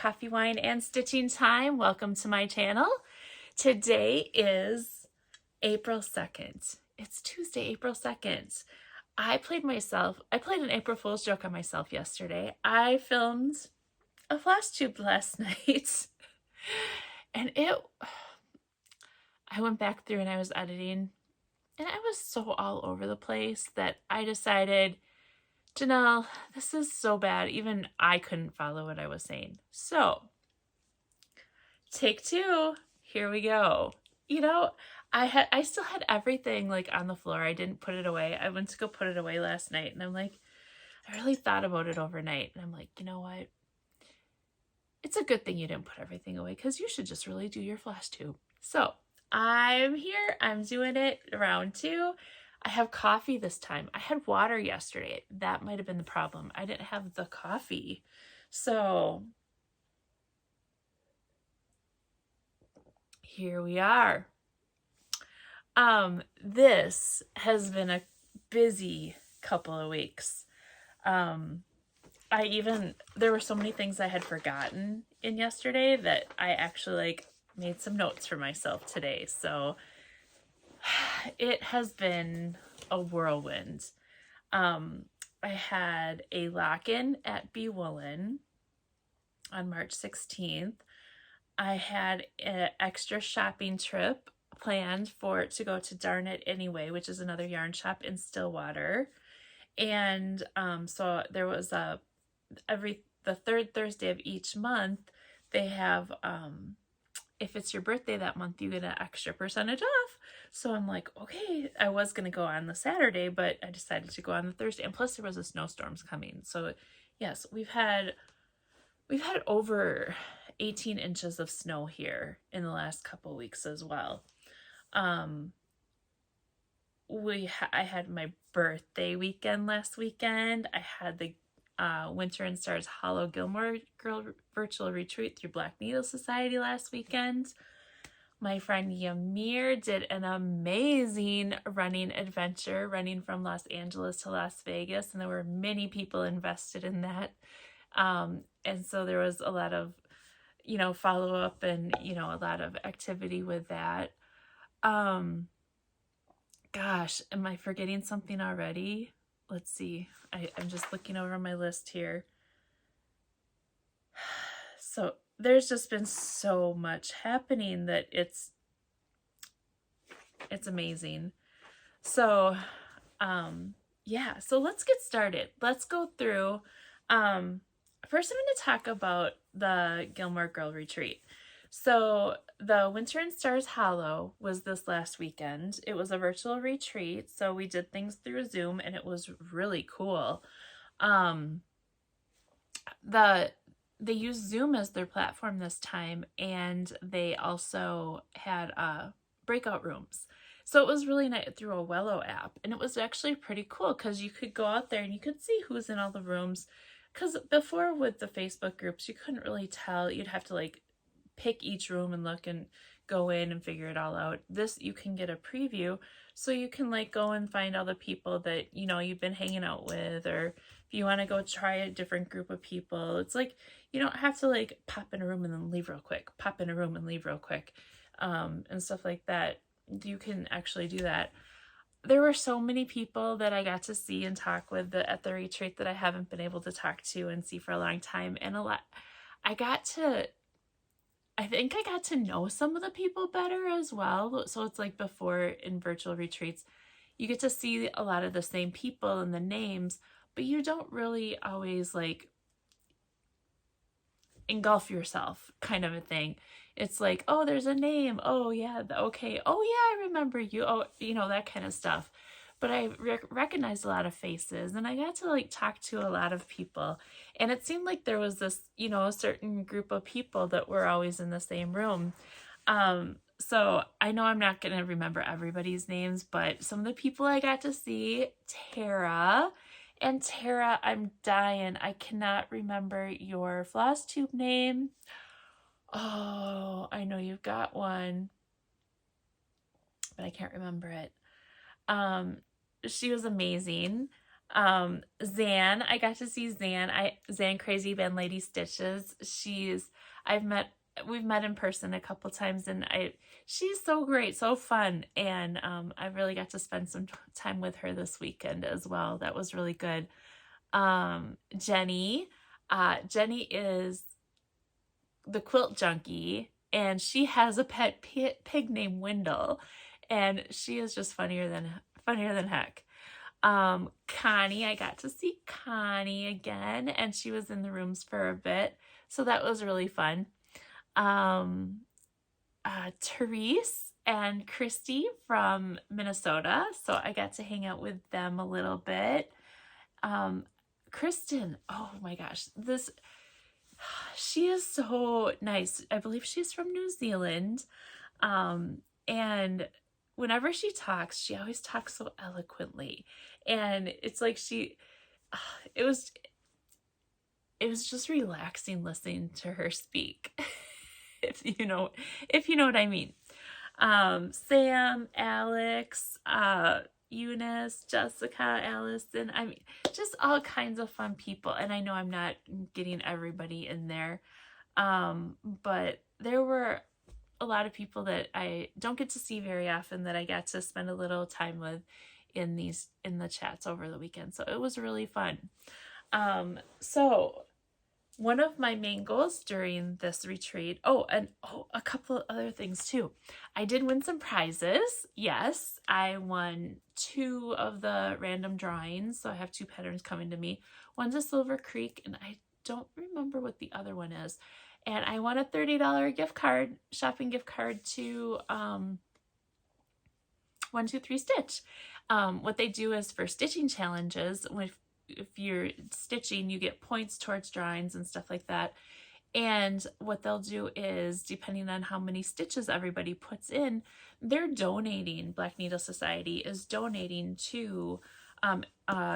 coffee, wine, and stitching time. Welcome to my channel. Today is April 2nd. It's Tuesday, April 2nd. I played an April Fool's joke on myself yesterday. I filmed a FlossTube last night and I went back through and I was editing and I was so all over the place that I decided, Janelle, this is so bad. Even I couldn't follow what I was saying. So, take two. Here we go. You know, I still had everything like on the floor. I didn't put it away. I went to go put it away last night and I'm like, I really thought about it overnight. And I'm like, you know what? It's a good thing you didn't put everything away because you should just really do your FlossTube. So, I'm here. I'm doing it round two. I have coffee this time. I had water yesterday. That might have been the problem. I didn't have the coffee. So here we are. This has been a busy couple of weeks. There were so many things I had forgotten in yesterday that I actually made some notes for myself today. So it has been a whirlwind. I had a lock-in at Bee Woolen on March 16th. I had an extra shopping trip planned to go to Darn It Anyway, which is another yarn shop in Stillwater. And so there was the third Thursday of each month, they have if it's your birthday that month, you get an extra percentage off. So I'm like, okay, I was going to go on the Saturday, but I decided to go on the Thursday. And plus there was a snowstorms coming. So yes, we've had over 18 inches of snow here in the last couple weeks as well. I had my birthday weekend last weekend. I had the Winter and Stars Hollow Gilmore Girl virtual retreat through Black Needle Society last weekend. My friend Yamir did an amazing running adventure, running from Los Angeles to Las Vegas, and there were many people invested in that. And so there was a lot of, follow-up and, a lot of activity with that. Gosh, am I forgetting something already? Let's see. I'm just looking over my list here. So there's just been so much happening that it's amazing. So, yeah, so let's get started. Let's go through. First I'm going to talk about the Gilmore Girl retreat. So the Winter and Stars Hollow was this last weekend. It was a virtual retreat, so we did things through Zoom and it was really cool. They used Zoom as their platform this time, and they also had breakout rooms. So it was really nice through a Wello app, and it was actually pretty cool because you could go out there and you could see who's in all the rooms. Because before with the Facebook groups, you couldn't really tell. You'd have to pick each room and look and go in and figure it all out. This, you can get a preview, so you can go and find all the people that you've been hanging out with, or if you want to go try a different group of people, it's you don't have to pop in a room and then leave real quick, pop in a room and leave real quick, and stuff like that. You can actually do that. There were so many people that I got to see and talk with at the retreat that I haven't been able to talk to and see for a long time, and I think I got to know some of the people better as well. So it's before in virtual retreats, you get to see a lot of the same people and the names, but you don't really always engulf yourself, kind of a thing. It's oh, there's a name. Oh yeah, okay. Oh yeah, I remember you. Oh, that kind of stuff. But I recognized a lot of faces, and I got to talk to a lot of people, and it seemed like there was this, a certain group of people that were always in the same room. So I know I'm not going to remember everybody's names, but some of the people I got to see, Tara, I'm dying. I cannot remember your FlossTube name. Oh, I know you've got one, but I can't remember it. She was amazing. Zan, I got to see Zan. Zan Crazy Band Lady Stitches. We've met in person a couple times, and she's so great, so fun, and I really got to spend some time with her this weekend as well. That was really good. Jenny is the quilt junkie, and she has a pet pig named Wendell, and she is just funnier than heck. Connie, I got to see Connie again, and she was in the rooms for a bit, so that was really fun. Therese and Christy from Minnesota, so I got to hang out with them a little bit. Kristen, oh my gosh, she is so nice. I believe she's from New Zealand, and whenever she talks, she always talks so eloquently, and it's like it was just relaxing listening to her speak. if you know what I mean. Sam, Alex, Eunice, Jessica, Allison, I mean, just all kinds of fun people. And I know I'm not getting everybody in there, but there were a lot of people that I don't get to see very often that I got to spend a little time with in the chats over the weekend. So it was really fun. So one of my main goals during this retreat, a couple of other things too. I did win some prizes. Yes, I won 2 of the random drawings. So I have 2 patterns coming to me. One's a Silver Creek, and I don't remember what the other one is. And I won a $30 shopping gift card to 123 Stitch. What they do is for stitching challenges, if you're stitching, you get points towards drawings and stuff like that. And what they'll do is, depending on how many stitches everybody puts in, they're donating. Black Needle Society is donating to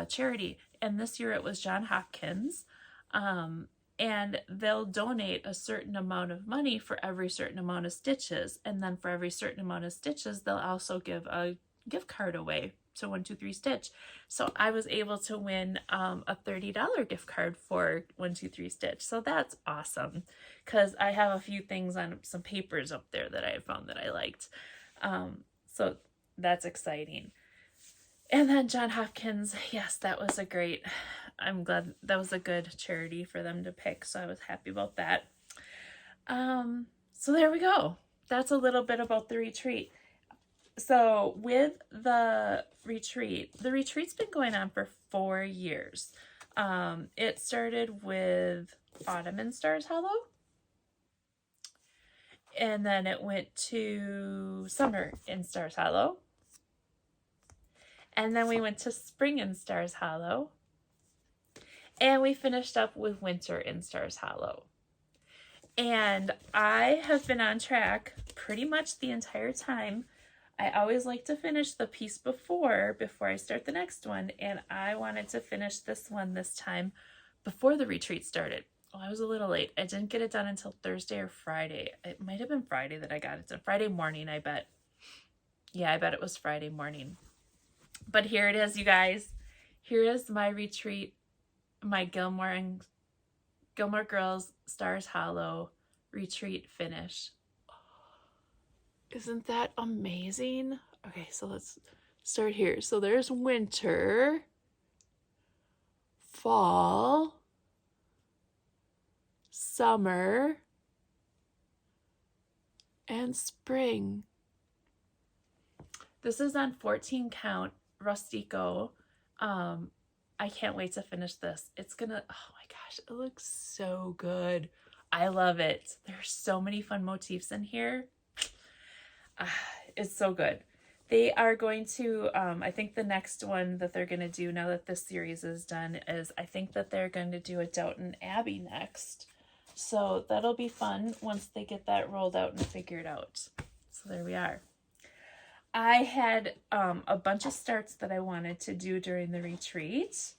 charity. And this year it was John Hopkins. And they'll donate a certain amount of money for every certain amount of stitches. And then for every certain amount of stitches, they'll also give a gift card away to 123 Stitch. So I was able to win a $30 gift card for 123 Stitch. So that's awesome, because I have a few things on some papers up there that I found that I liked. So that's exciting. And then John Hopkins, yes, I'm glad that was a good charity for them to pick. So I was happy about that. So there we go. That's a little bit about the retreat. So with the retreat's been going on for 4 years. It started with Autumn in Stars Hollow, and then it went to Summer in Stars Hollow, and then we went to Spring in Stars Hollow, and we finished up with Winter in Stars Hollow. And I have been on track pretty much the entire time. I always like to finish the piece before I start the next one, and I wanted to finish this one this time before the retreat started. Well, I was a little late. I didn't get it done until Thursday or Friday. It might have been Friday that I got it done. Friday morning, I bet. Yeah, I bet it was Friday morning. But here it is, you guys. Here is my retreat, my Gilmore Girls Stars Hollow retreat finish. Isn't that amazing? Okay, so let's start here. So there's winter, fall, summer, and spring. This is on 14 count Rustico. I can't wait to finish this. Oh my gosh, it looks so good. I love it. There's so many fun motifs in here. It's so good. They are going to, I think the next one that they're going to do now that this series is done is, I think that they're going to do a Downton Abbey next. So that'll be fun once they get that rolled out and figured out. So there we are. I had a bunch of starts that I wanted to do during the retreat,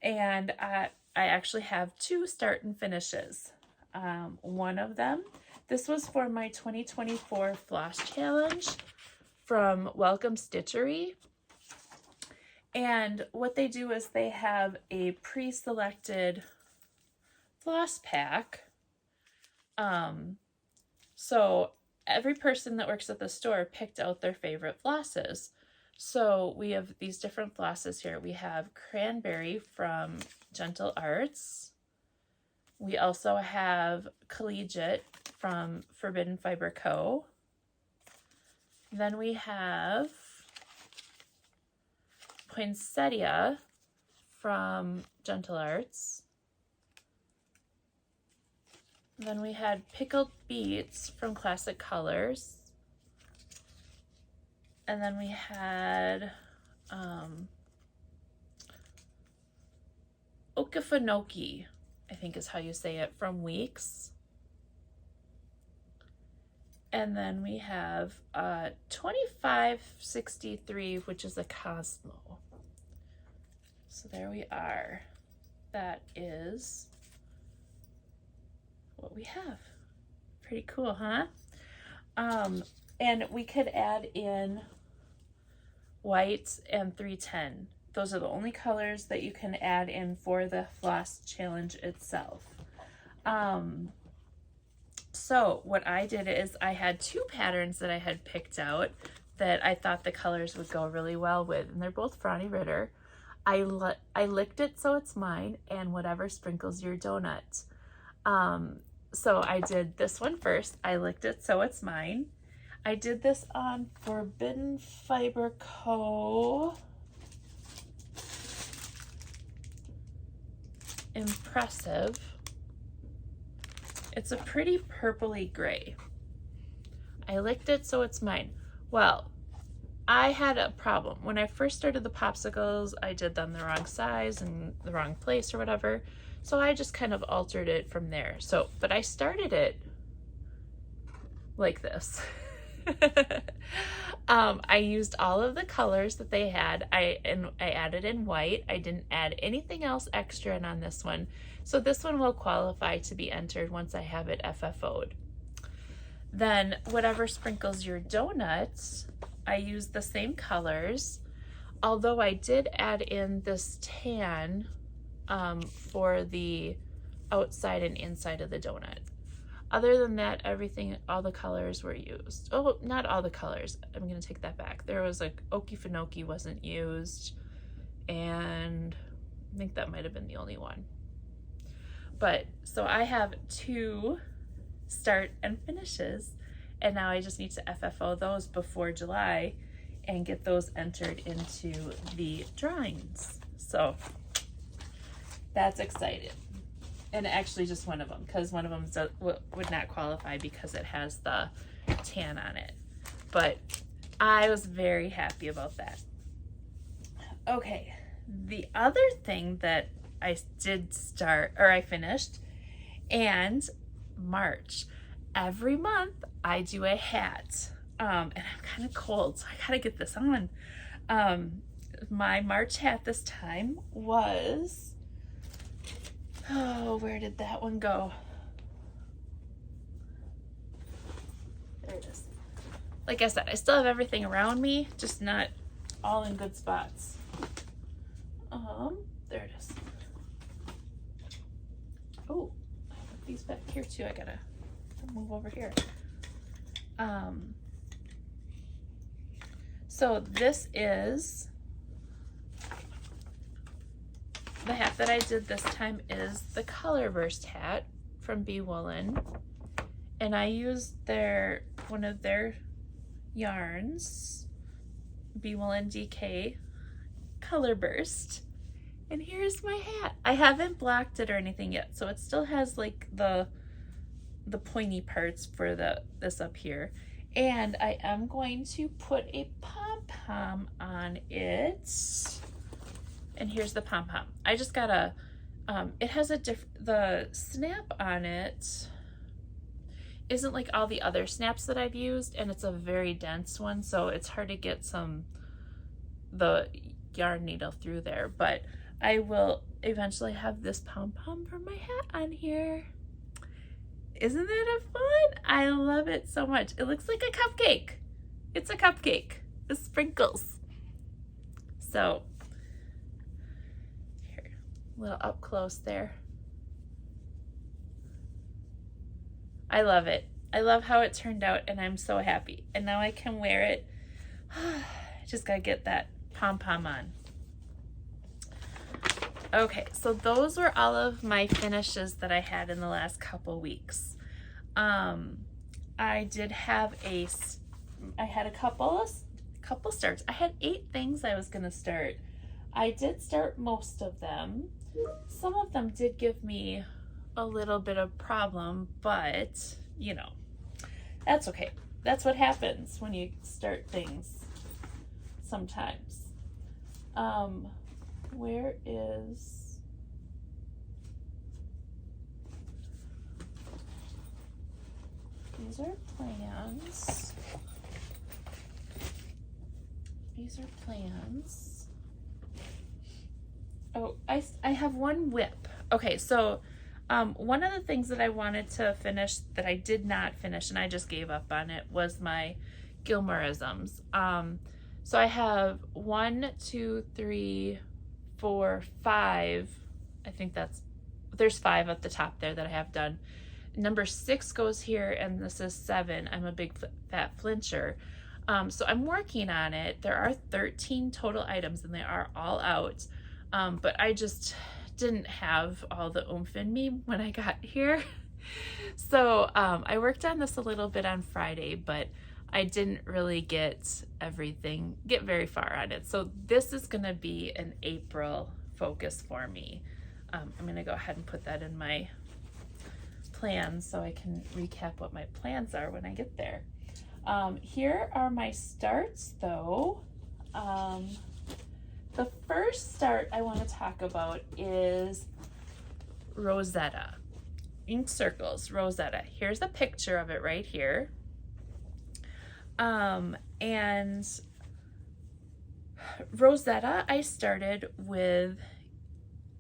and I actually have 2 start and finishes. One of them, this was for my 2024 Floss Challenge from Welcome Stitchery, And what they do is they have a pre-selected floss pack. So every person that works at the store picked out their favorite flosses. So we have these different flosses here. We have cranberry from Gentle Arts. We also have collegiate from Forbidden Fiber Co. Then we have poinsettia from Gentle Arts. Then we had pickled beets from Classic Colors. And then we had Okefenokee, I think is how you say it, from Weeks. And then we have 2563, which is a Cosmo. So there we are. That is what we have. Pretty cool, huh? And we could add in white and 310. Those are the only colors that you can add in for the floss challenge itself. So what I did is I had two patterns that I had picked out that I thought the colors would go really well with, and they're both Frani Ritter. I licked it so it's mine, and whatever sprinkles your donut. So I did this one first. I licked it so it's mine. I did this on Forbidden Fiber Co. Impressive. It's a pretty purpley gray. I licked it so it's mine. Well, I had a problem. When I first started the popsicles, I did them the wrong size and the wrong place or whatever. So I just kind of altered it from there. But I started it like this. I used all of the colors that they had. I added in white. I didn't add anything else extra in on this one. So this one will qualify to be entered once I have it FFO'd. Then whatever sprinkles your donuts, I used the same colors, although I did add in this tan for the outside and inside of the donut. Other than that, everything, all the colors were used. Oh, not all the colors. I'm going to take that back. There was like Okefenokee wasn't used, and I think that might have been the only one. But so I have two start and finishes, and now I just need to FFO those before July and get those entered into the drawings. So that's exciting. And actually just one of them, because one of them would not qualify because it has the tan on it. But I was very happy about that. Okay, the other thing that I did start, or I finished, and March. Every month I do a hat. And I'm kind of cold, so I gotta get this on. My March hat this time was, oh, where did that one go? There it is. Like I said, I still have everything around me, just not all in good spots. There it is. Oh, I have these back here too. I gotta move over here. So this is the hat that I did this time is the Color Burst hat from Bee Woolen, and I used one of their yarns, Bee Woolen DK Color Burst, and here's my hat. I haven't blocked it or anything yet, so it still has like the pointy parts for this up here, and I am going to put a pom-pom on it. And here's the pom-pom. I just got it has the snap on it isn't like all the other snaps that I've used, and it's a very dense one, so it's hard to get the yarn needle through there, but I will eventually have this pom-pom for my hat on here. Isn't that fun? I love it so much. It looks like a cupcake. It's a cupcake with sprinkles. So A little up close there. I love it. I love how it turned out, and I'm so happy. And now I can wear it. Just gotta get that pom-pom on. Okay, so those were all of my finishes that I had in the last couple weeks. I did have I had a couple starts. I had 8 things I was gonna start. I did start most of them. Some of them did give me a little bit of problem, but you know, that's okay. That's what happens when you start things sometimes. Where is these are plans. These are plans. Oh, I have one whip. Okay, so one of the things that I wanted to finish that I did not finish, and I just gave up on it, was my Gilmoreisms. So I have 1, 2, 3, 4, 5. I think there's 5 at the top there that I have done. Number 6 goes here, and this is 7. I'm a big fat flincher. So I'm working on it. There are 13 total items, and they are all out. But I just didn't have all the oomph in me when I got here. So I worked on this a little bit on Friday, but I didn't really get very far on it. So this is gonna be an April focus for me. I'm gonna go ahead and put that in my plans so I can recap what my plans are when I get there. Here are my starts though. The first start I want to talk about is Rosetta. Ink Circles, Rosetta. Here's a picture of it right here. And Rosetta, I started with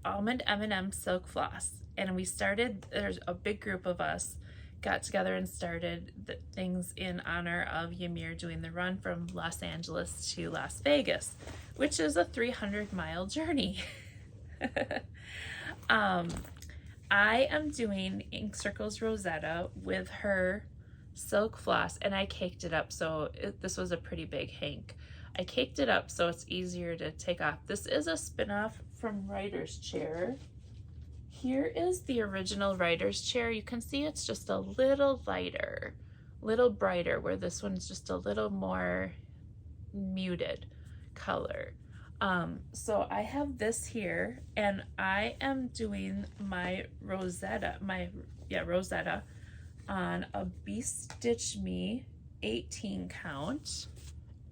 Almond M&M Silk Floss. And there's a big group of us got together and started things in honor of Ymir doing the run from Los Angeles to Las Vegas, which is a 300-mile journey. I am doing Ink Circles Rosetta with her Silk Floss, and I caked it up, so this was a pretty big hank. I caked it up so it's easier to take off. This is a spin-off from Writer's Chair. Here is the original Writer's Chair. You can see it's just a little lighter, little brighter, where this one's just a little more muted color. So I have this here, and I am doing my Rosetta, Rosetta on a Stitch Me 18 count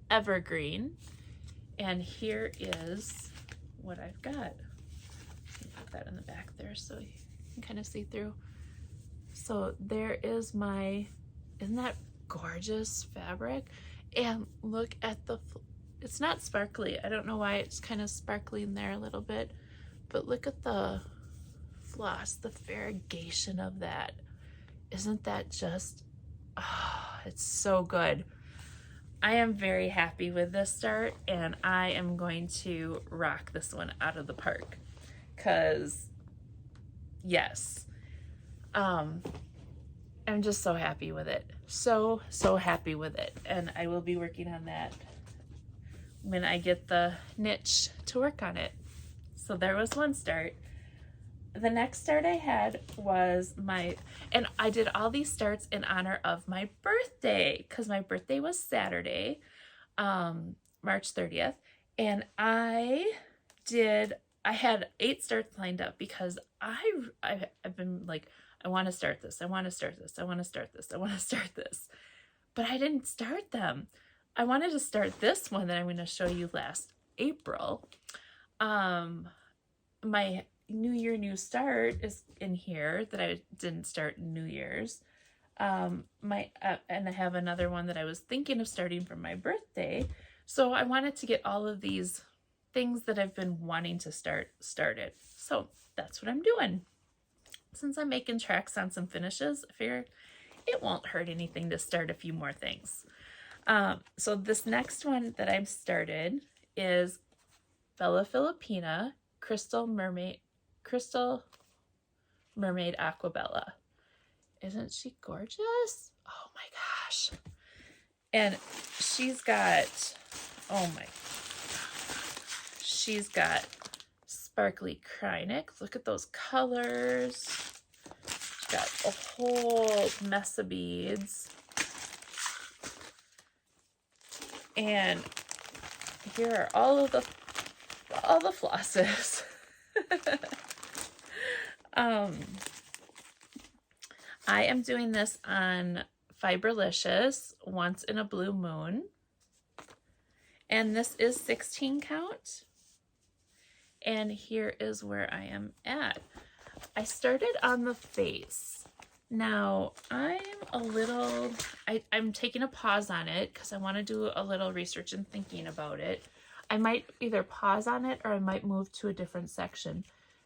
evergreen. And here is what I've got. Put that in the back there so you can kind of see through. So there is isn't that gorgeous fabric? And look at it's not sparkly. I don't know why it's kind of sparkly in there a little bit, but look at the floss, the variegation of that. Isn't that just, it's so good. I am very happy with this start, and I am going to rock this one out of the park. Cause yes, I'm just so happy with it. So happy with it. And I will be working on that when I get the niche to work on it. So there was one start. The next start I had was and I did all these starts in honor of my birthday, because my birthday was Saturday, March 30th. And I had 8 starts lined up because I've been like, I want to start this. I want to start this. I want to start this. I want to start this. But I didn't start them. I wanted to start this one that I'm going to show you last April. My New Year New Start is in here that I didn't start New Year's. And I have another one that I was thinking of starting for my birthday. So I wanted to get all of these things that I've been wanting to started. So that's what I'm doing. Since I'm making tracks on some finishes, I figure it won't hurt anything to start a few more things. So this next one that I've started is Bella Filipina Crystal Mermaid Crystal Mermaid Aquabella. Isn't she gorgeous? Oh my gosh. And she's got, she's got sparkly Krynics. Look at those colors. She's got a whole mess of beads. And here are all the flosses. I am doing this on Fiberlicious, Once in a Blue Moon. And this is 16 count. And here is where I am at. I started on the face. Now, I'm taking a pause on it because I want to do a little research and thinking about it. I might either pause on it or I might move to a different section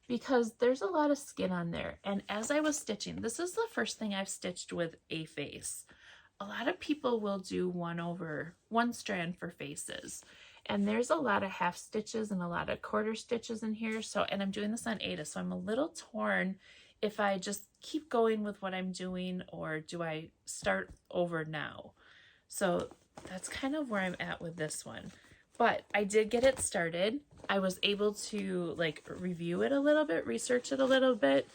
because there's a lot of skin on there. And as I was stitching, this is the first thing I've stitched with a face. A lot of people will do one strand for faces. And there's a lot of half stitches and a lot of quarter stitches in here. And I'm doing this on Aida, so I'm a little torn if I just keep going with what I'm doing or do I start over now. So that's kind of where I'm at with this one. But I did get it started. I was able to like review it a little bit, research it a little bit,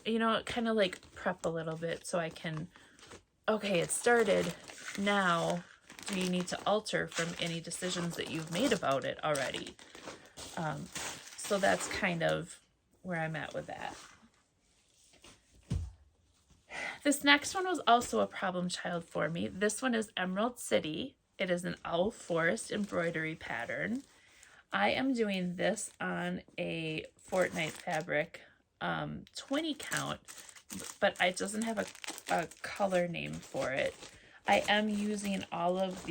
kind of like prep a little bit so I can, okay, it started. Now, do you need to alter from any decisions that you've made about it already? So that's kind of where I'm at with that. This next one was also a problem child for me. This one is Emerald City. It is an Owl Forest embroidery pattern. I am doing this on a Fortnite fabric 20 count, but it doesn't have a color name for it. I am using all of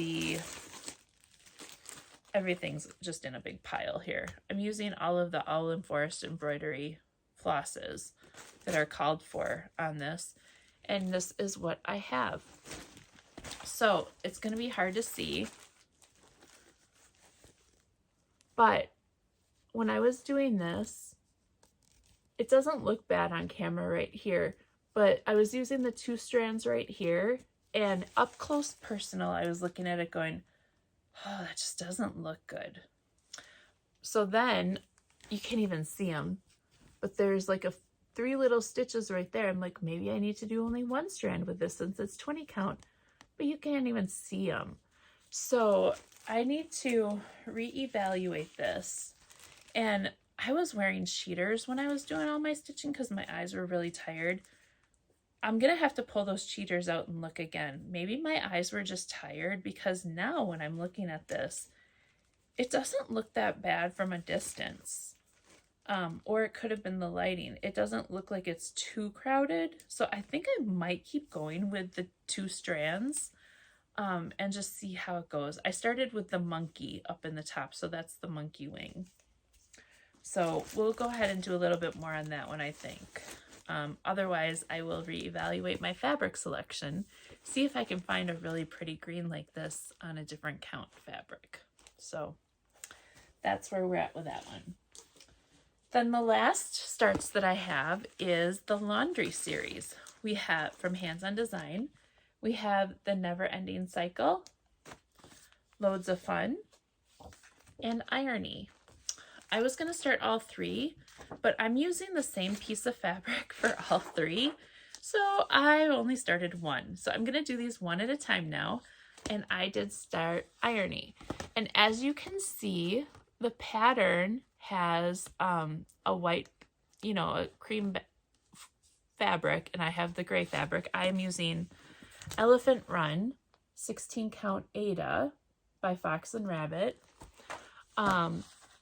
everything's just in a big pile here. I'm using all of the Owl and Forest embroidery flosses that are called for on this. And this is what I have. So it's going to be hard to see. But when I was doing this, it doesn't look bad on camera right here. But I was using the 2 strands right here. And up close personal, I was looking at it going, oh, that just doesn't look good. So then you can't even see them. But there's like 3 little stitches right there. I'm like, maybe I need to do only 1 strand with this since it's 20 count. But you can't even see them. So I need to reevaluate this. And I was wearing cheaters when I was doing all my stitching because my eyes were really tired. I'm going to have to pull those cheaters out and look again. Maybe my eyes were just tired because now when I'm looking at this, it doesn't look that bad from a distance. Or it could have been the lighting. It doesn't look like it's too crowded. So I think I might keep going with the 2 strands and just see how it goes. I started with the monkey up in the top, so that's the monkey wing. So we'll go ahead and do a little bit more on that one, I think. Otherwise, I will reevaluate my fabric selection, see if I can find a really pretty green like this on a different count fabric. So that's where we're at with that one. Then the last starts that I have is the laundry series. We have from Hands on Design, we have the Never Ending Cycle, Loads of Fun, and Irony. I was going to start all 3, but I'm using the same piece of fabric for all 3. So I only started 1. So I'm going to do these one at a time now. And I did start Irony. And as you can see, the pattern has a white, a cream fabric, and I have the gray fabric. I'm using Elephant Run 16 count Aida by Fox and Rabbit.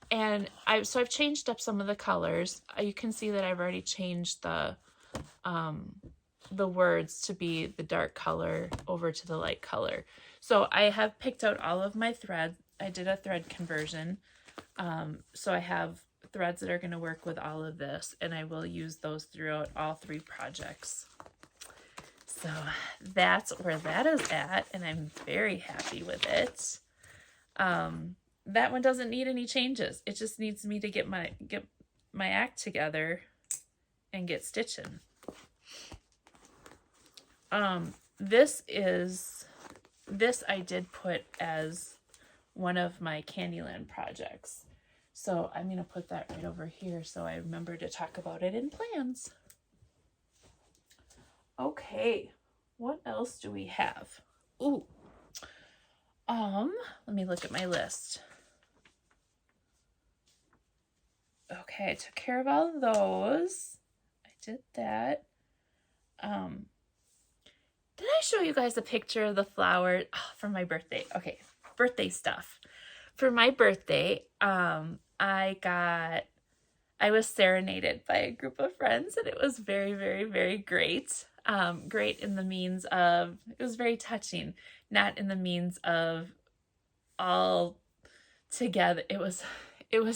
And I've changed up some of the colors. You can see that I've already changed the words to be the dark color over to the light color. So I have picked out all of my threads. I did a thread conversion. So I have threads that are going to work with all of this, and I will use those throughout all 3 projects. So that's where that is at, and I'm very happy with it. That one doesn't need any changes. It just needs me to get my act together and get stitching. This I did put as one of my Candyland projects. So I'm going to put that right over here so I remember to talk about it in plans. Okay, what else do we have? Ooh. Let me look at my list. Okay, I took care of all of those. I did that. Did I show you guys a picture of the flower for my birthday? Okay, birthday stuff. For my birthday, I was serenaded by a group of friends, and it was very, very, very great. Great in the means of, it was very touching, not in the means of all together. It was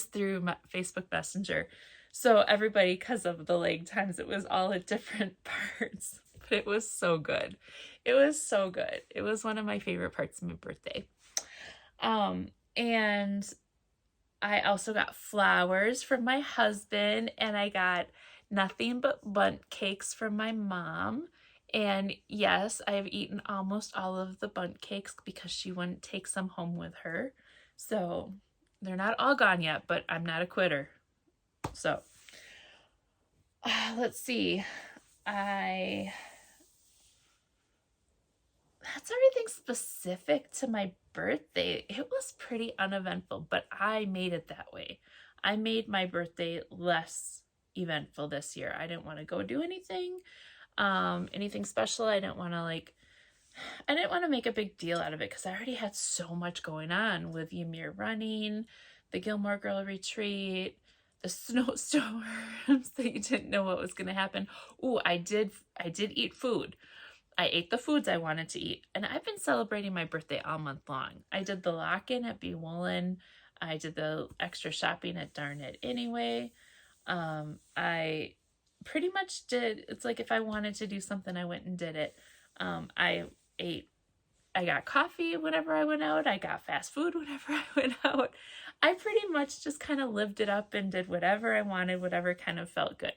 through my Facebook Messenger. So everybody, because of the lag times, it was all at different parts. But it was so good. It was so good. It was one of my favorite parts of my birthday. And I also got flowers from my husband, and I got nothing but bundt cakes from my mom. And yes, I have eaten almost all of the bundt cakes because she wouldn't take some home with her. So they're not all gone yet, but I'm not a quitter. So let's see. That's everything specific to my birthday. It was pretty uneventful, but I made it that way. I made my birthday less eventful this year. I didn't want to go do anything special. I didn't want to make a big deal out of it because I already had so much going on with Ymir running, the Gilmore Girl retreat, the snowstorms that you didn't know what was going to happen. Ooh, I did eat food. I ate the foods I wanted to eat, and I've been celebrating my birthday all month long. I did the lock-in at Be Woolen. I did the extra shopping at Darn It Anyway. I pretty much did. It's like if I wanted to do something, I went and did it. I got coffee whenever I went out. I got fast food whenever I went out. I pretty much just kind of lived it up and did whatever I wanted, whatever kind of felt good.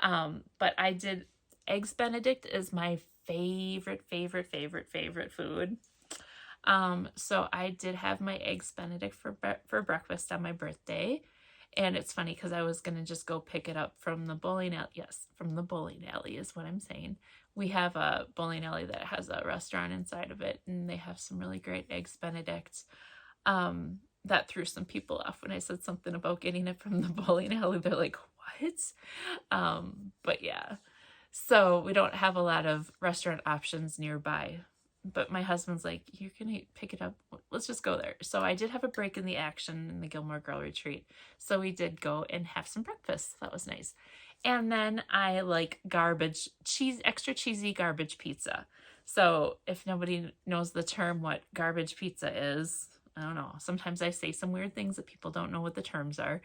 But I did, Eggs Benedict is my favorite food. So I did have my Eggs Benedict for breakfast on my birthday. And it's funny because I was going to just go pick it up from the bowling alley. Yes, from the bowling alley is what I'm saying. We have a bowling alley that has a restaurant inside of it, and they have some really great Eggs Benedict. That threw some people off when I said something about getting it from the bowling alley. They're like, what? But yeah. So we don't have a lot of restaurant options nearby. But my husband's like, you're going to pick it up. Let's just go there. So I did have a break in the action in the Gilmore Girl retreat. So we did go and have some breakfast. That was nice. And then I like extra cheesy garbage pizza. So if nobody knows the term what garbage pizza is, I don't know. Sometimes I say some weird things that people don't know what the terms are.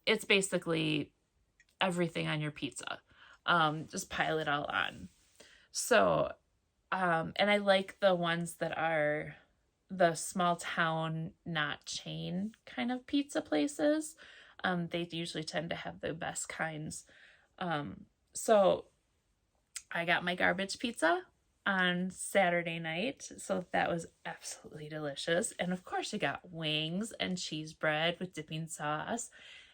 It's basically everything on your pizza. Just pile it all on. So, and I like the ones that are the small town, not chain kind of pizza places. They usually tend to have the best kinds. So I got my garbage pizza on Saturday night. So that was absolutely delicious. And of course you got wings and cheese bread with dipping sauce.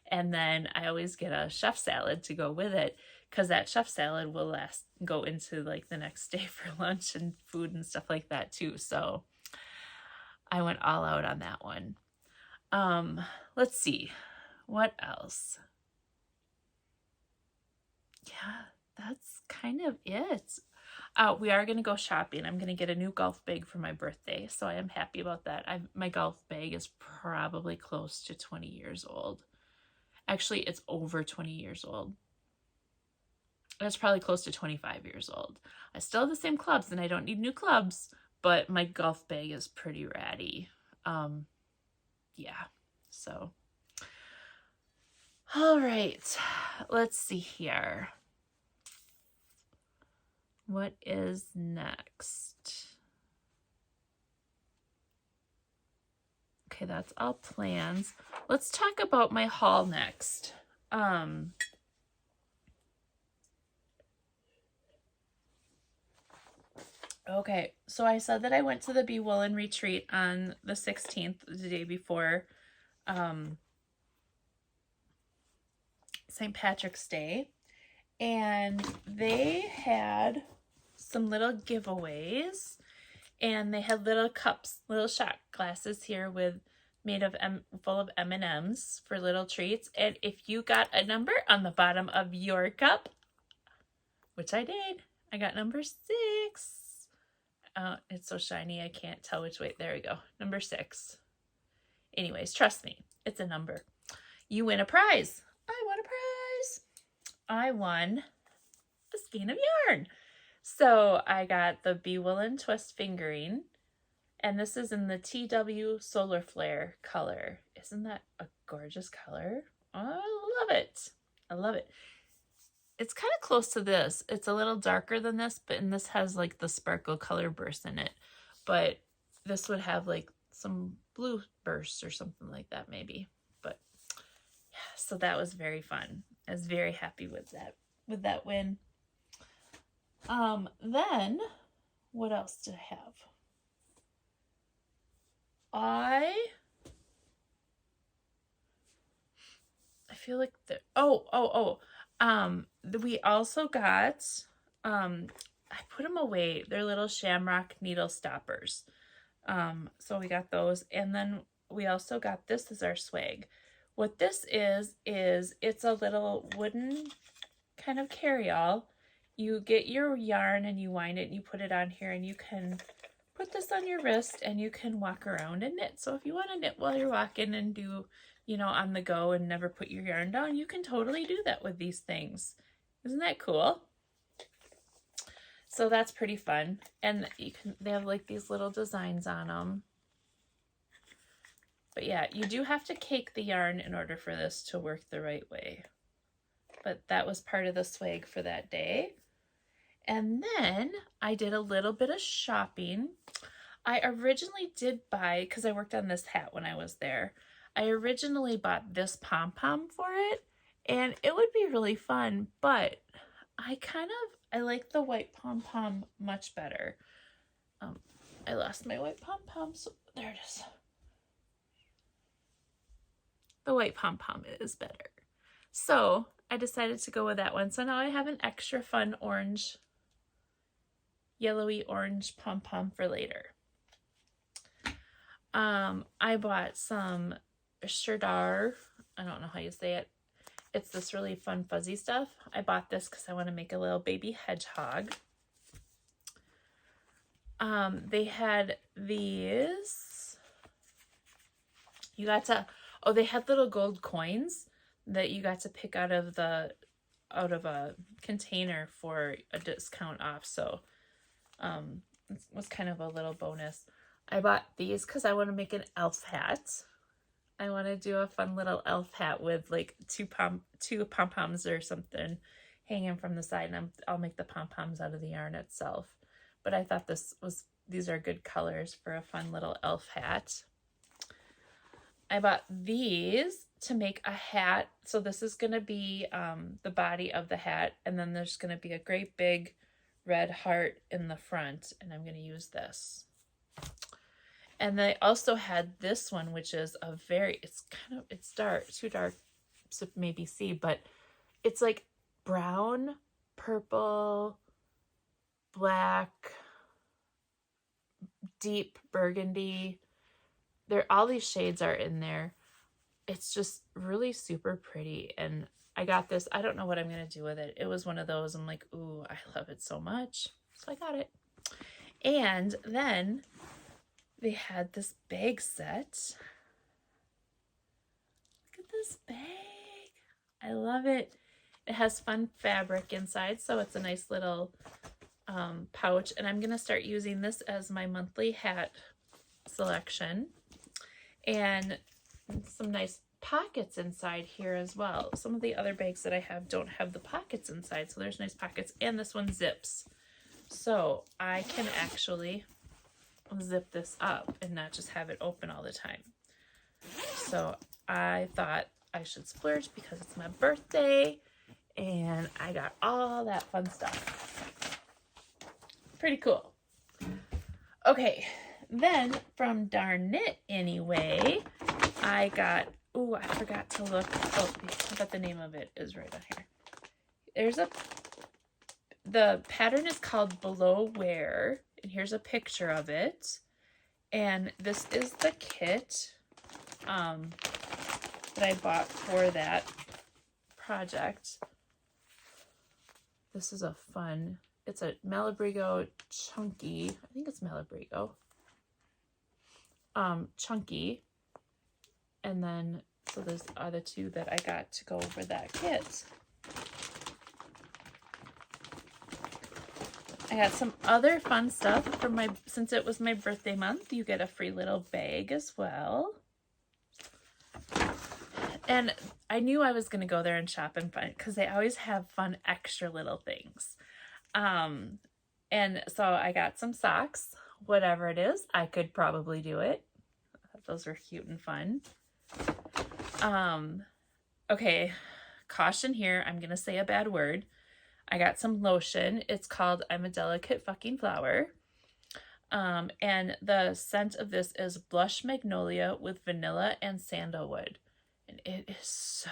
And then I always get a chef salad to go with it, because that chef salad will go into like the next day for lunch and food and stuff like that too. So I went all out on that one. Let's see. What else? Yeah, that's kind of it. We are going to go shopping. I'm going to get a new golf bag for my birthday, so I am happy about that. My golf bag is probably close to 20 years old. Actually, it's over 20 years old. It's probably close to 25 years old. I still have the same clubs, and I don't need new clubs, but my golf bag is pretty ratty. Yeah, so. All right, let's see here. What is next? Okay, that's all plans. Let's talk about my haul next. Okay, so I said that I went to the Be Woolen retreat on the 16th, the day before St. Patrick's Day, and they had some little giveaways, and they had little cups, little shot glasses here with made of full of M&Ms for little treats. And if you got a number on the bottom of your cup, which I did, I got number 6. It's so shiny I can't tell which way. There we go, number 6. Anyways, trust me, it's a number. You win a prize. I won a prize. I won a skein of yarn. So I got the Be Woolen Twist Fingering, and this is in the TW Solar Flare color. Isn't that a gorgeous color? I love it. I love it. It's kind of close to this. It's a little darker than this, and this has like the sparkle color burst in it. But this would have like some blue bursts or something like that maybe. But yeah, so that was very fun. I was very happy with that win. Then what else did I have? I feel like we also got I put them away. They're little shamrock needle stoppers. So we got those, and then we also got, this is our swag. What this is it's a little wooden kind of carry-all. You get your yarn and you wind it and you put it on here, and you can put this on your wrist and you can walk around and knit. So if you want to knit while you're walking and do, you know, on the go and never put your yarn down, you can totally do that with these things. Isn't that cool? So that's pretty fun. And they have like these little designs on them. But yeah, you do have to cake the yarn in order for this to work the right way. But that was part of the swag for that day. And then I did a little bit of shopping. I originally did buy, because I worked on this hat when I was there, I originally bought this pom-pom for it, and it would be really fun, but I like the white pom-pom much better. I lost my white pom-pom, so there it is. The white pom-pom is better. So I decided to go with that one. So now I have an extra fun orange, yellowy orange pom-pom for later. I bought some Sherdar. I don't know how you say it. It's this really fun fuzzy stuff. I bought this because I want to make a little baby hedgehog. They had these. You got to, they had little gold coins that you got to pick out of a container for a discount off. So it was kind of a little bonus. I bought these because I want to make an elf hat. I want to do a fun little elf hat with like two pom-poms or something hanging from the side, and I'll make the pom-poms out of the yarn itself. But I thought these are good colors for a fun little elf hat. I bought these to make a hat. So this is going to be the body of the hat, and then there's going to be a great big red heart in the front, and I'm going to use this. And they also had this one, which is it's dark, too dark to maybe see, but it's like brown, purple, black, deep burgundy. All these shades are in there. It's just really super pretty. And I got this. I don't know what I'm going to do with it. It was one of those. I'm like, ooh, I love it so much. So I got it. And then they had this bag set. Look at this bag. I love it. It has fun fabric inside, so it's a nice little pouch. And I'm going to start using this as my monthly hat selection. And some nice pockets inside here as well. Some of the other bags that I have don't have the pockets inside, so there's nice pockets. And this one zips. So I can actually zip this up and not just have it open all the time. So I thought I should splurge because it's my birthday and I got all that fun stuff. Pretty cool. Okay, then from Darn Knit Anyway, I got, oh, I forgot to look. Oh, I bet the name of it is right on here. The pattern is called Below Wear, and here's a picture of it. And this is the kit that I bought for that project. This is a fun, it's a Malabrigo Chunky, I think it's Malabrigo. Chunky. And then, so those are the two that I got to go over that kit. I got some other fun stuff for since it was my birthday month, you get a free little bag as well. And I knew I was going to go there and shop and find, because they always have fun extra little things. And so I got some socks, whatever it is, I could probably do it. Those are cute and fun. Okay, caution here, I'm going to say a bad word. I got some lotion. It's called I'm a Delicate Fucking Flower. And the scent of this is Blush Magnolia with vanilla and sandalwood. And it is so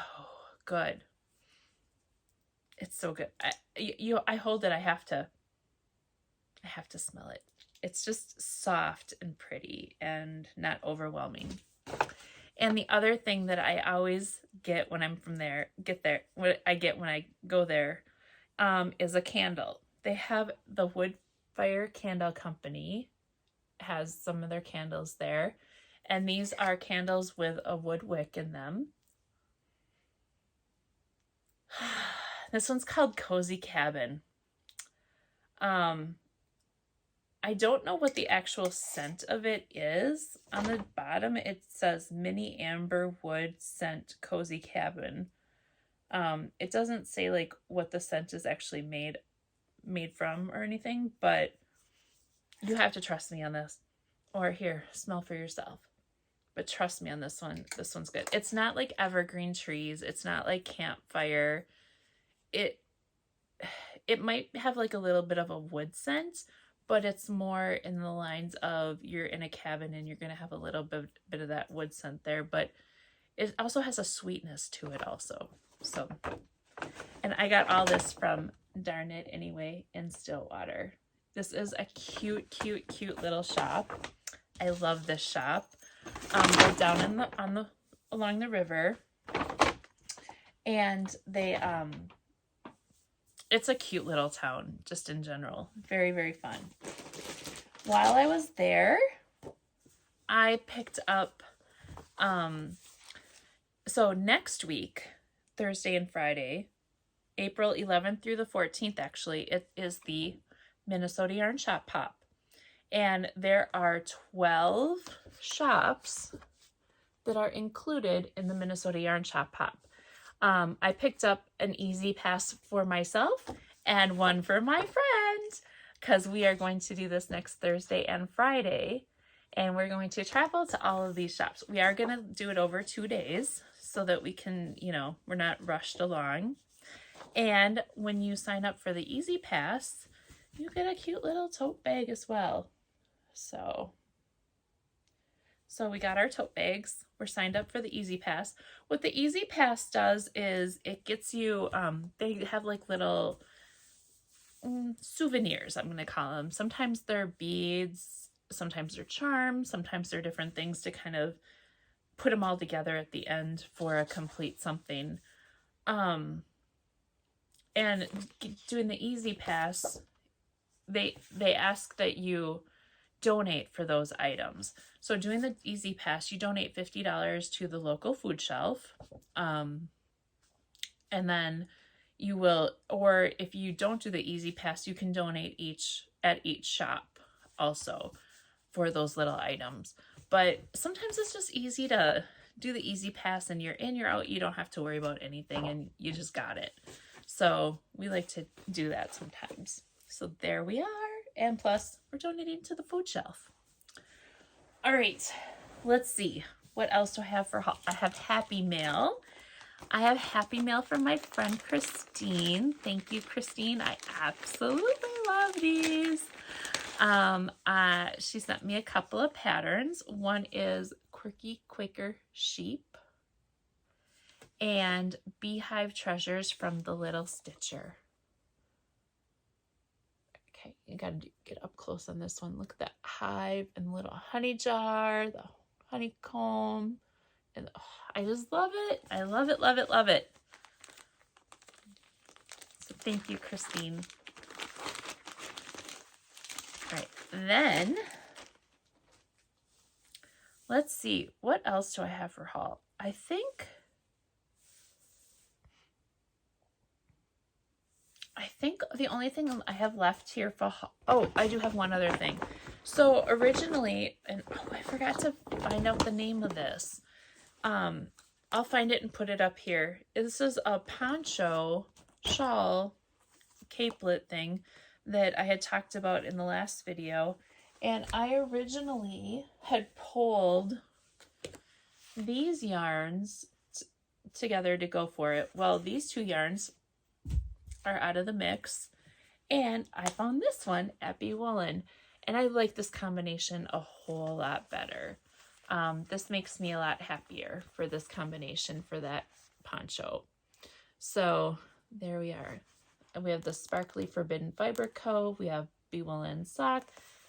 good. It's so good. I hold it, I have to smell it. It's just soft and pretty and not overwhelming. And the other thing that I always get when I'm what I get when I go there, is a candle. They have the Wood Fire Candle Company has some of their candles there, and these are candles with a wood wick in them. This one's called Cozy Cabin. I don't know what the actual scent of it is. On the bottom it says Mini Amber Wood Scent Cozy Cabin. It doesn't say like what the scent is actually made from or anything, but you have to trust me on this. Or here, smell for yourself. But trust me on this one. This one's good. It's not like evergreen trees. It's not like campfire. It might have like a little bit of a wood scent, but it's more in the lines of you're in a cabin and you're going to have a little bit of that wood scent there, but it also has a sweetness to it also. So, and I got all this from Darn It Anyway in Stillwater. This is a cute, cute, cute little shop. I love this shop. They're down along the river, and they it's a cute little town just in general. Very, very fun. While I was there, I picked up so next week, Thursday and Friday, April 11th through the 14th, actually, it is the Minnesota Yarn Shop Pop. And there are 12 shops that are included in the Minnesota Yarn Shop Pop. I picked up an Easy Pass for myself and one for my friend, because we are going to do this next Thursday and Friday. And we're going to travel to all of these shops. We are going to do it over 2 days so that we can, we're not rushed along. And when you sign up for the Easy Pass, you get a cute little tote bag as well. So we got our tote bags. We're signed up for the Easy Pass. What the Easy Pass does is it gets you, they have like little souvenirs, I'm going to call them. Sometimes they're beads, sometimes they're charms, sometimes they're different things to kind of put them all together at the end for a complete something. And doing the Easy Pass, they ask that you donate for those items. So doing the Easy Pass, you donate $50 to the local food shelf. And then you will, or if you don't do the Easy Pass, you can donate at each shop also for those little items. But sometimes it's just easy to do the Easy Pass and you're in, you're out, you don't have to worry about anything and you just got it. So we like to do that sometimes. So there we are. And plus, we're donating to the food shelf. All right, let's see. What else do I have for I have Happy Mail. I have Happy Mail from my friend Christine. Thank you, Christine. I absolutely love these. She sent me a couple of patterns. One is Quirky Quaker Sheep and Beehive Treasures from the Little Stitcher. Okay, you gotta get up close on this one. Look at that hive and the little honey jar, the honeycomb. And oh, I just love it. I love it, love it, love it. So thank you, Christine. All right, then let's see. What else do I have for haul? I think the only thing I have left here for haul, oh, I do have one other thing. So originally, and oh, I forgot to find out the name of this. I'll find it and put it up here. This is a poncho shawl capelet thing that I had talked about in the last video. And I originally had pulled these yarns together to go for it. Well, these two yarns are out of the mix. And I found this one at Bee Woolen. And I like this combination a whole lot better. This makes me a lot happier for this combination for that poncho. So there we are. And we have the Sparkly Forbidden Fiber Co. We have Bee Woolen sock.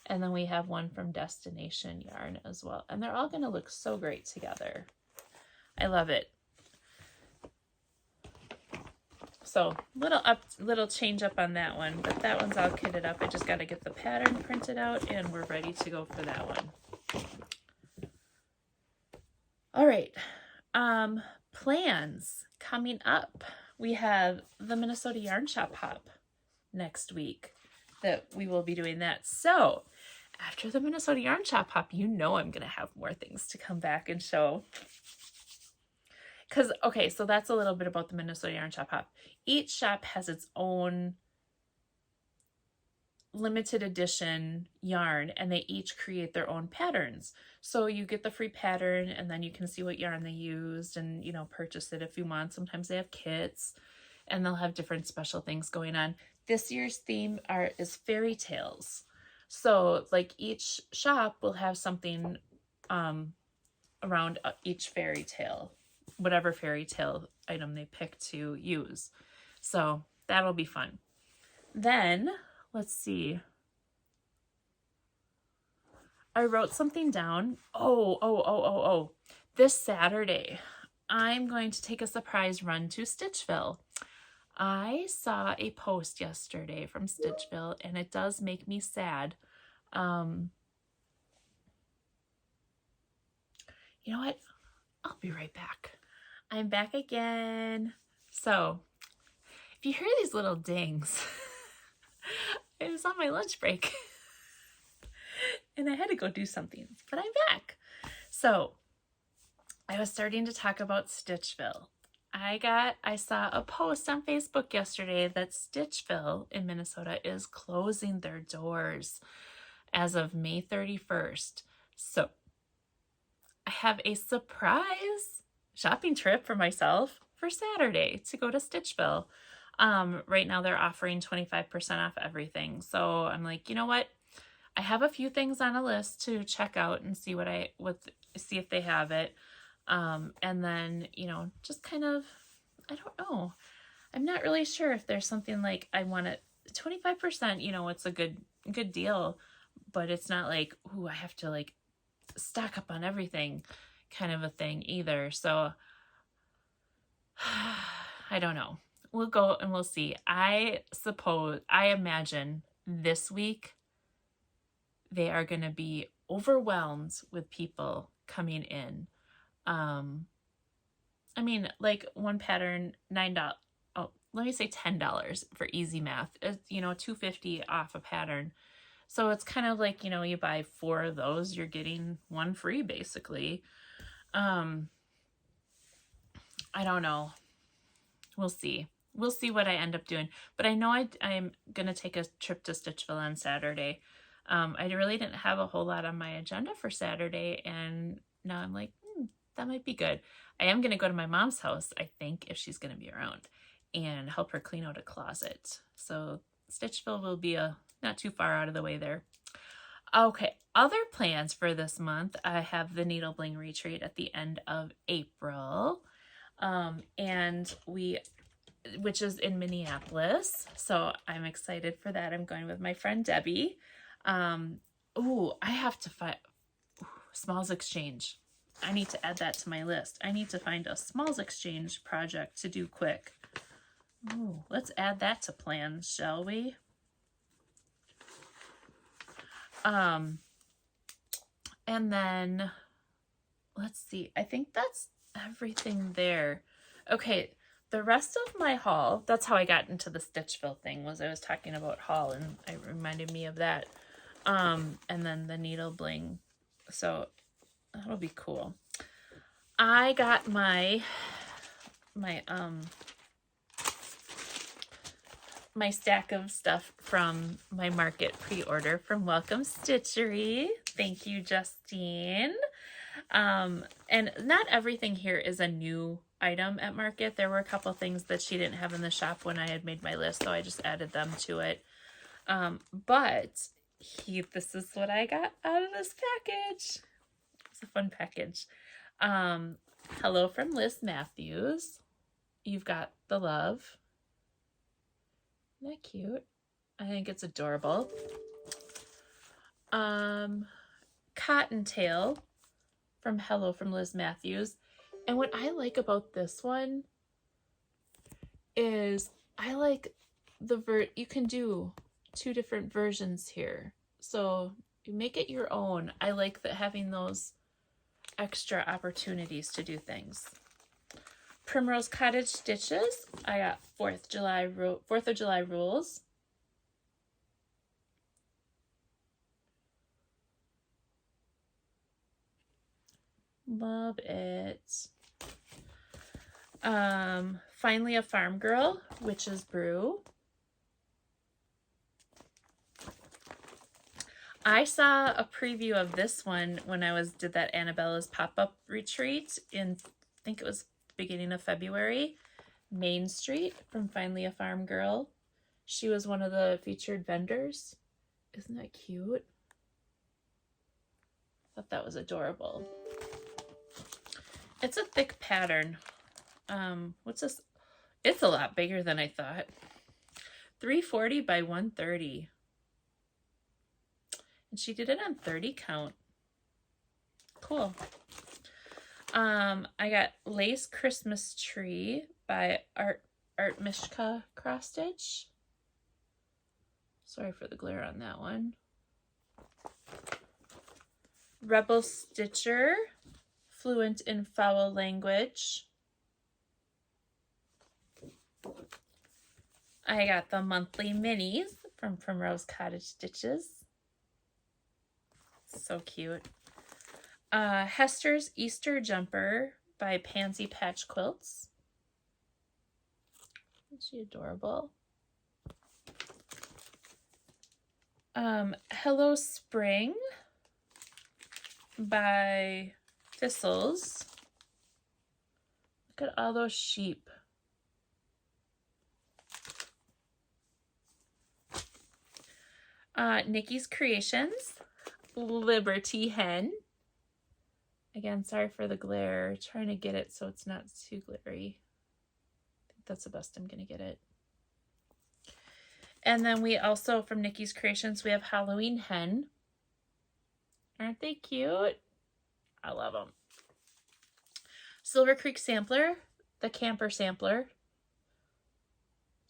And then we have one from Destination Yarn as well. And they're all going to look so great together. I love it. So little change up on that one, but that one's all kitted up. I just got to get the pattern printed out and we're ready to go for that one. All right. Plans coming up. We have the Minnesota Yarn Shop Hop next week that we will be doing that. So after the Minnesota Yarn Shop Hop, you know I'm going to have more things to come back and show. Because, okay, so that's a little bit about the Minnesota Yarn Shop Hop. Each shop has its own limited edition yarn, and they each create their own patterns. So you get the free pattern, and then you can see what yarn they used and, you know, purchase it if you want. Sometimes they have kits, and they'll have different special things going on. This year's theme is fairy tales. So, like, each shop will have something around each fairy tale, whatever fairy tale item they pick to use. So that'll be fun. Then, let's see. I wrote something down. Oh. This Saturday, I'm going to take a surprise run to Stitchville. I saw a post yesterday from Stitchville, and it does make me sad. You know what? I'll be right back. I'm back again. So, if you hear these little dings, it was on my lunch break. And I had to go do something, but I'm back. So, I was starting to talk about Stitchville. I saw a post on Facebook yesterday that Stitchville in Minnesota is closing their doors as of May 31st. So, I have a surprise shopping trip for myself for Saturday to go to Stitchville. Right now they're offering 25% off everything. So I'm like, you know what? I have a few things on a list to check out and see see if they have it. And then, you know, just kind of, I don't know. I'm not really sure if there's something like I want it 25%, you know, it's a good deal, but it's not like, ooh, I have to like stock up on everything kind of a thing either. So I don't know. We'll go and we'll see. I imagine this week they are going to be overwhelmed with people coming in. I mean, like one pattern, $9. Oh, let me say $10 for easy math. It's, you know, $2.50 off a pattern. So it's kind of like, you know, you buy 4 of those, you're getting 1 free basically. I don't know. We'll see. We'll see what I end up doing. But I know I'm going to take a trip to Stitchville on Saturday. I really didn't have a whole lot on my agenda for Saturday. And now I'm like, that might be good. I am going to go to my mom's house, I think, if she's going to be around, and help her clean out a closet. So Stitchville will be not too far out of the way there. Okay, other plans for this month. I have the Needle Bling Retreat at the end of April, which is in Minneapolis. So I'm excited for that. I'm going with my friend Debbie. I have to find Smalls Exchange. I need to add that to my list. I need to find a Smalls Exchange project to do quick. Ooh, let's add that to plans, shall we? And then let's see. I think that's everything there. Okay, the rest of my haul, that's how I got into the Stitchville thing, was I was talking about haul and it reminded me of that. And then the needle bling. So that'll be cool. I got my stack of stuff from my Market pre-order from Welcome Stitchery. Thank you, Justine. And not everything here is a new item at Market. There were a couple things that she didn't have in the shop when I had made my list, so I just added them to it. But this is what I got out of this package. It's a fun package. Hello from Liz Matthews. You've got the love. Isn't that cute? I think it's adorable. Cottontail from Hello from Liz Matthews. And what I like about this one is I like you can do 2 different versions here. So you make it your own. I like that having those extra opportunities to do things. Primrose Cottage Stitches. I got 4th of July rules. Love it. Finally a Farm Girl, Witch's Brew. I saw a preview of this one when I did that Annabella's pop-up retreat in, I think it was beginning of February. Main Street from Finally a Farm Girl. She was one of the featured vendors. Isn't that cute? I thought that was adorable. It's a thick pattern. What's this? It's a lot bigger than I thought. 340 by 130. And she did it on 30 count. Cool. I got Lace Christmas Tree by Art Mishka Cross Stitch. Sorry for the glare on that one. Rebel Stitcher, Fluent in Foul Language. I got the monthly minis from Primrose Cottage Stitches. So cute. Hester's Easter Jumper by Pansy Patch Quilts. Isn't she adorable? Hello Spring by Thistles. Look at all those sheep. Nikki's Creations, Liberty Hen. Again, sorry for the glare. Trying to get it so it's not too glary. I think that's the best I'm going to get it. And then we also, from Nikki's Creations, we have Halloween Hen. Aren't they cute? I love them. Silver Creek Sampler, the Camper Sampler.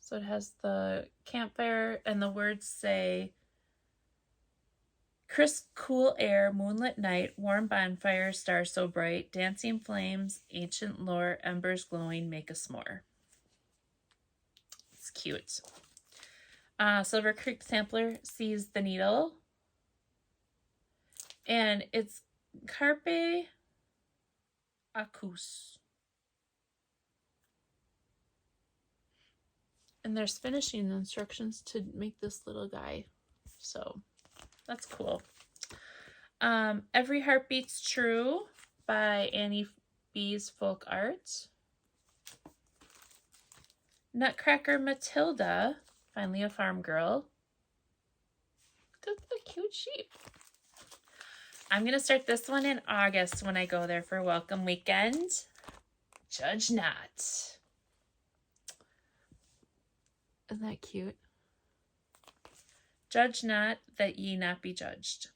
So it has the campfire and the words say, crisp, cool air, moonlit night, warm bonfire, stars so bright, dancing flames, ancient lore, embers glowing, make a s'more. It's cute. Silver Creek Sampler sees the needle. And it's Carpe Acus. And there's finishing instructions to make this little guy. So that's cool. Every Heart Beats True by Annie Bees Folk Art. Nutcracker Matilda, finally a farm girl. That's a cute sheep. I'm going to start this one in August when I go there for welcome weekend. Judge Not. Isn't that cute? Judge not that ye not be judged.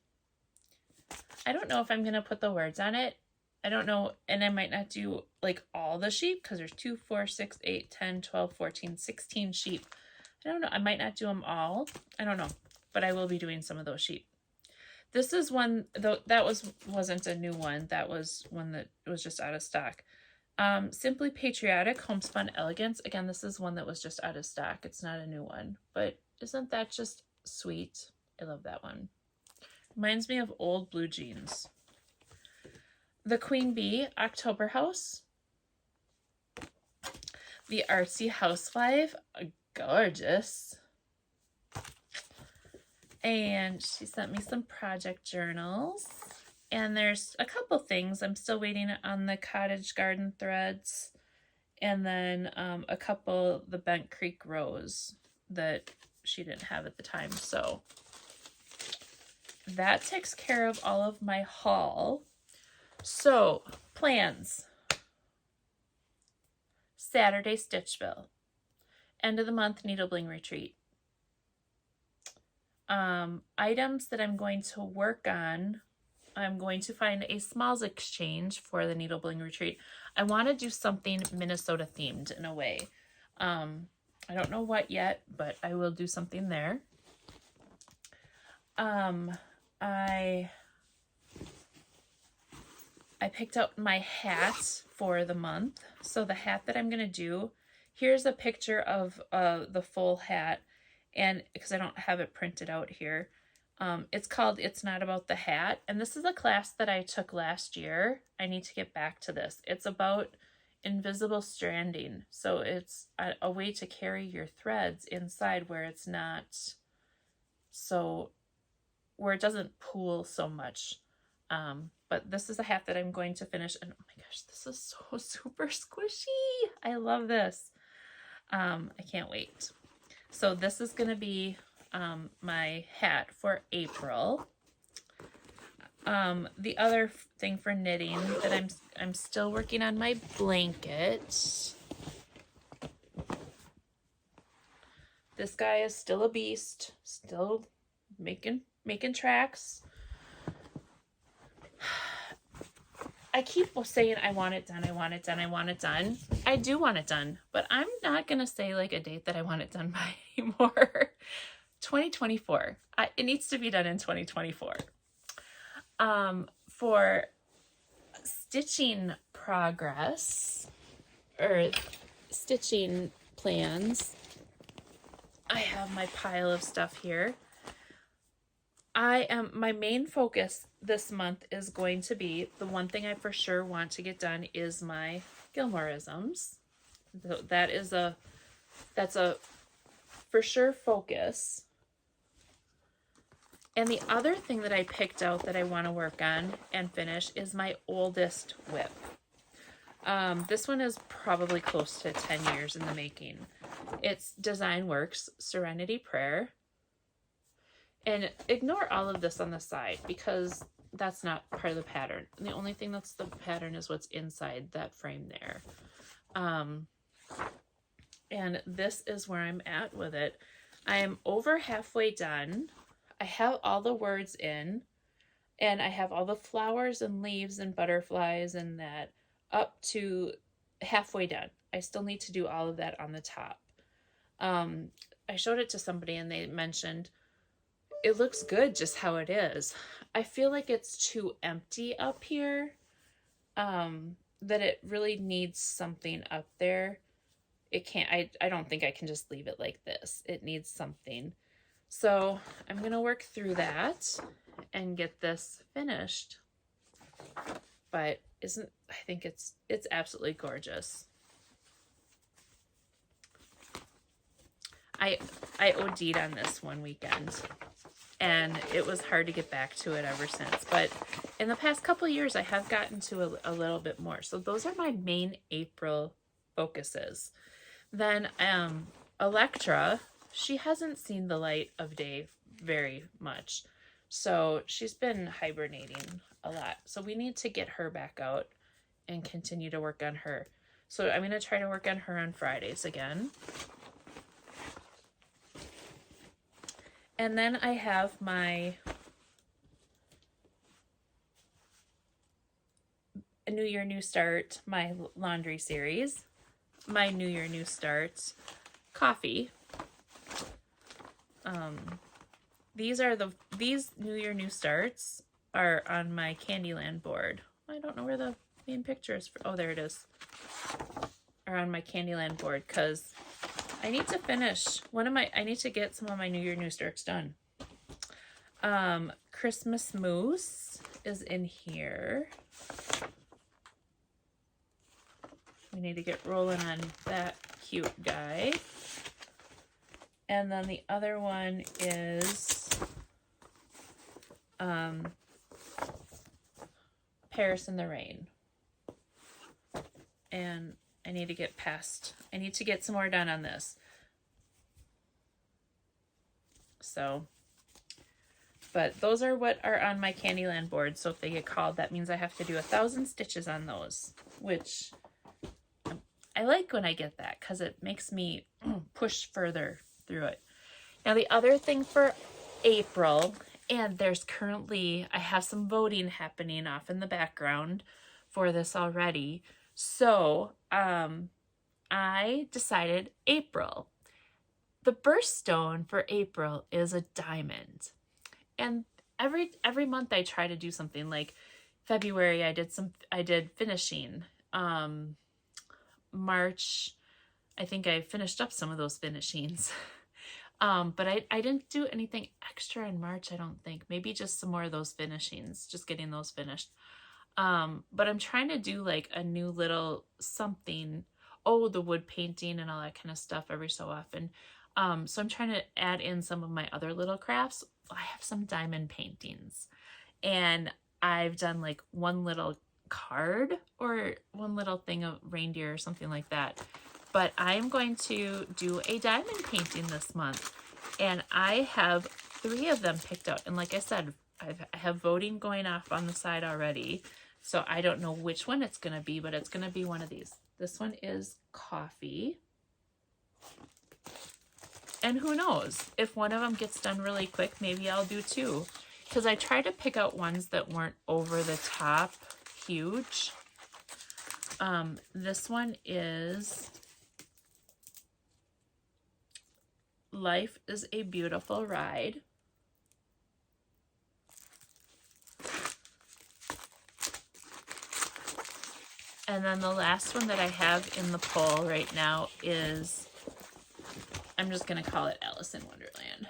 I don't know if I'm going to put the words on it. I don't know, and I might not do like all the sheep because there's 2, 4, 6, 8, 10, 12, 14, 16 sheep. I don't know. I might not do them all. I don't know, but I will be doing some of those sheep. This is one, though, that wasn't a new one. That was one that was just out of stock. Simply Patriotic Homespun Elegance. Again, this is one that was just out of stock. It's not a new one, but isn't that just sweet? I love that one. Reminds me of old blue jeans. The Queen Bee October House. The Artsy Housewife. Gorgeous. And she sent me some project journals. And there's a couple things. I'm still waiting on the Cottage Garden threads. And then a couple, the Bent Creek Rose that she didn't have at the time. So that takes care of all of my haul. So, plans. Saturday Stitchville. End of the month Needle Bling Retreat. Items that I'm going to work on. I'm going to find a smalls exchange for the Needle Bling Retreat. I want to do something Minnesota themed in a way. I don't know what yet, but I will do something there. I picked out my hat for the month. So the hat that I'm going to do, here's a picture of the full hat. And because I don't have it printed out here, it's called It's Not About the Hat. And this is a class that I took last year. I need to get back to this. It's about invisible stranding. So it's a way to carry your threads inside where it's not so, where it doesn't pool so much. But this is a hat that I'm going to finish. And oh my gosh, this is so super squishy. I love this. I can't wait. So this is going to be my hat for April. The other thing for knitting that I'm still working on my blanket. This guy is still a beast, still making tracks. I keep saying I want it done, I want it done, I want it done. I do want it done, but I'm not going to say like a date that I want it done by anymore. 2024. It needs to be done in 2024. For stitching progress or stitching plans, I have my pile of stuff here. My main focus this month is going to be, the one thing I for sure want to get done is my Gilmoreisms. That's a for sure focus. And the other thing that I picked out that I want to work on and finish is my oldest whip. This one is probably close to 10 years in the making. It's Design Works Serenity Prayer. And ignore all of this on the side because that's not part of the pattern. The only thing that's the pattern is what's inside that frame there. And this is where I'm at with it. I am over halfway done. I have all the words in, and I have all the flowers and leaves and butterflies and that up to halfway done. I still need to do all of that on the top. I showed it to somebody and they mentioned it looks good just how it is. I feel like it's too empty up here, that it really needs something up there. It can't, I don't think I can just leave it like this. It needs something. So I'm going to work through that and get this finished. But I think it's absolutely gorgeous. I OD'd on this one weekend. and it was hard to get back to it ever since. But in the past couple of years, I have gotten to a little bit more. So those are my main April focuses. Then Electra, she hasn't seen the light of day very much. So she's been hibernating a lot. So we need to get her back out and continue to work on her. So I'm going to try to work on her on Fridays again. And then I have my New Year, New Start, my laundry series, my New Year, New Start coffee. These New Year, New Starts are on my Candyland board. I don't know where the main picture is. Oh, there it is. Are on my Candyland board because I need to finish I need to get some of my New Year, New Starts done. Christmas Mousse is in here. We need to get rolling on that cute guy. And then the other one is Paris in the Rain. And I need to get some more done on this. So, but those are what are on my Candyland board. So if they get called, that means I have to do 1,000 stitches on those, which I like when I get that because it makes me push further through it. Now the other thing for April, and I have some voting happening off in the background for this already. So I decided April. The birthstone for April is a diamond. And every month I try to do something. Like February I did finishing. March, I think I finished up some of those finishings. But I didn't do anything extra in March, I don't think. Maybe just some more of those finishings, just getting those finished. But I'm trying to do like a new little something. Oh, the wood painting and all that kind of stuff every so often. So I'm trying to add in some of my other little crafts. I have some diamond paintings. And I've done like one little card or one little thing of reindeer or something like that. But I'm going to do a diamond painting this month. And I have 3 of them picked out. And like I said, I have voting going off on the side already. So I don't know which one it's going to be, but it's going to be one of these. This one is coffee. And who knows? If one of them gets done really quick, maybe I'll do 2. Because I tried to pick out ones that weren't over the top huge. This one is Life is a Beautiful Ride. And then the last one that I have in the poll right now is, I'm just going to call it Alice in Wonderland.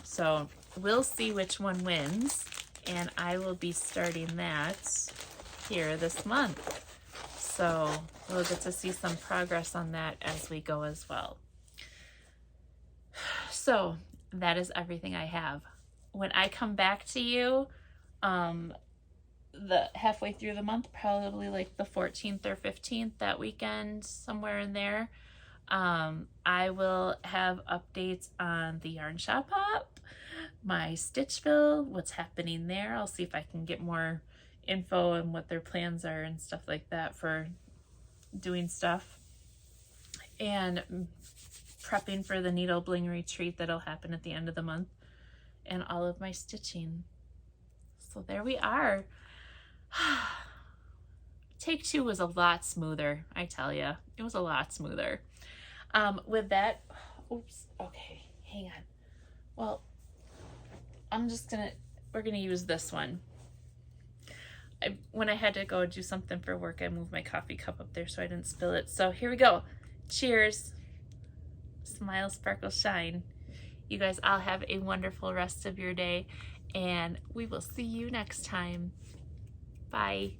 So we'll see which one wins, and I will be starting that here this month. So we'll get to see some progress on that as we go as well. So that is everything I have. When I come back to you, the halfway through the month, probably like the 14th or 15th, that weekend, somewhere in there, I will have updates on the Yarn Shop Hop, my Stitchville, what's happening there. I'll see if I can get more info and what their plans are and stuff like that for doing stuff, and prepping for the Needle Bling retreat that'll happen at the end of the month, and all of my stitching. So there we are. Take 2 was a lot smoother, I tell you. It was a lot smoother. With that, oops, okay, hang on. Well, we're gonna use this one. When I had to go do something for work, I moved my coffee cup up there so I didn't spill it. So here we go. Cheers. Smile, sparkle, shine. You guys all have a wonderful rest of your day, and we will see you next time. Bye.